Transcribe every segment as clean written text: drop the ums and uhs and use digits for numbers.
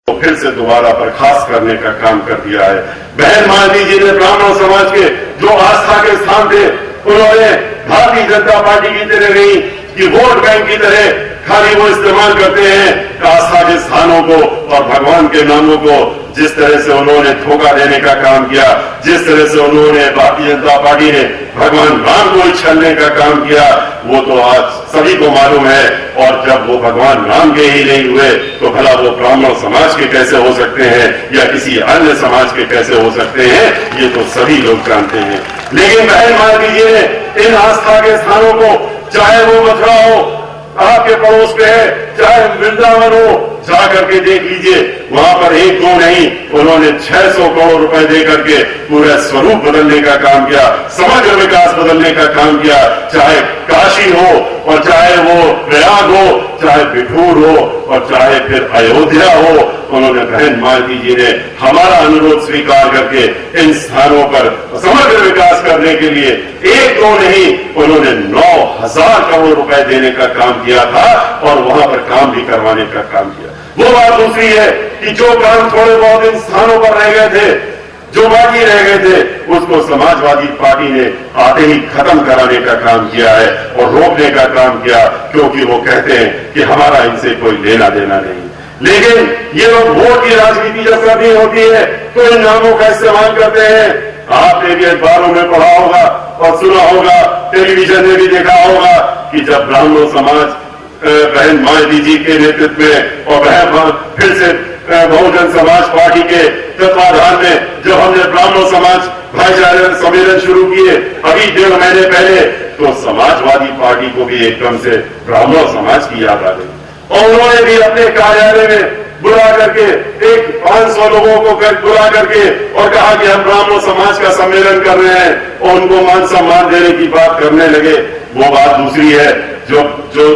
तो फिर से दोबारा बर्खास्त करने का काम कर दिया है। बहन मालती जी ने ब्राह्मण समाज के जो आस्था के स्थान थे, उन्होंने भारतीय जनता पार्टी की तरह नहीं कि वोट बैंक की तरह खाली वो इस्तेमाल करते हैं आस्था के स्थानों को और भगवान के नामों को। जिस तरह से उन्होंने धोखा देने का काम किया, जिस तरह से उन्होंने भारतीय जनता पार्टी ने भगवान राम को छलने का काम किया, वो तो आज सभी को मालूम है। और जब वो भगवान राम के ही नहीं हुए तो भला वो ब्राह्मण समाज के कैसे हो सकते हैं या किसी अन्य समाज के कैसे हो सकते हैं, ये तो सभी लोग जानते हैं। लेकिन बहन मालती जी ने इन आस्था के स्थानों को, चाहे वो मथुरा हो आपके पड़ोस पे है, चाहे वृंदावन हो, जा करके देख लीजिए, वहां पर एक दो नहीं, उन्होंने 600 करोड़ रुपए दे करके पूरा स्वरूप बदलने का काम किया, समग्र विकास बदलने का काम किया। चाहे काशी हो और चाहे वो प्रयाग हो, चाहे बिठूर हो और चाहे फिर अयोध्या हो, उन्होंने बहन मालती जी ने हमारा अनुरोध स्वीकार करके इन स्थानों पर समग्र विकास करने के लिए एक दो नहीं, उन्होंने 9,000 करोड़ रुपए देने का काम किया था और वहां पर काम भी करवाने का काम किया। वो बात दूसरी है कि जो काम थोड़े बहुत इन स्थानों पर रह गए थे, जो बाकी रह गए थे, उसको समाजवादी पार्टी ने आते ही खत्म कराने का काम किया है और रोकने का काम किया, क्योंकि वो कहते हैं कि हमारा इनसे कोई लेना देना नहीं। लेकिन ये लोग वोट की राजनीति जब करनी होती है तो इन नामों का इस्तेमाल करते हैं। आपने भी अखबारों में पढ़ा होगा और सुना होगा, टेलीविजन में भी देखा होगा कि जब ब्राह्मण समाज बहन मालती जी के नेतृत्व में और बहन फिर से बहुजन समाज पार्टी के तत्वाधान में जब हमने ब्राह्मण समाज भाईचारा सम्मेलन शुरू किए अभी 1.5 महीने पहले, तो समाजवादी पार्टी को भी एकदम से ब्राह्मण समाज की याद आ गई और उन्होंने भी अपने कार्यालय में बुला करके एक 500 लोगों को बुला करके और कहा कि हम ब्राह्मण समाज का सम्मेलन कर रहे हैं और उनको मान सम्मान देने की बात करने लगे। वो बात दूसरी है। जो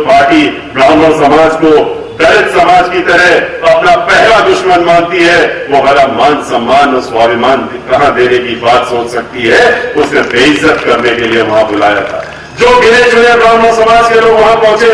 पार्टी ब्राह्मण समाज को दलित समाज की तरह अपना पहला दुश्मन मानती है, वो भला मान सम्मान और स्वाभिमान कहां देने की बात सोच सकती है। उसने बेइज्जत करने के लिए वहां बुलाया था। जो गिने चुने ब्राह्मण समाज के लोग वहां पहुंचे,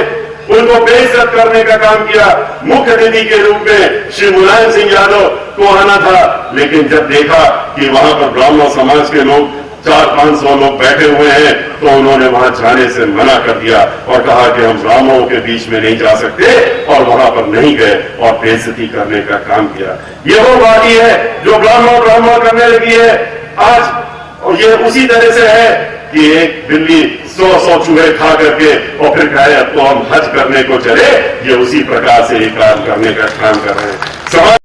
उनको बेइज्जत करने का काम किया। मुख्य अतिथि के रूप में श्री मुलायम सिंह यादव को आना था, लेकिन जब देखा कि वहां पर ब्राह्मण समाज के लोग 400-500 लोग बैठे हुए हैं, तो उन्होंने वहां जाने से मना कर दिया और कहा कि हम ब्राह्मणों के बीच में नहीं जा सकते और वहां पर नहीं गए और बेइज्जती करने का काम किया। ये वो पार्टी है जो ब्राह्मण करने लगी है आज। और ये उसी तरह से है कि एक बिल्ली 100 चूहे खा करके और फिर कहे अब तो हम हज करने को चले, ये उसी प्रकार से ये काम करने का काम कर रहे हैं।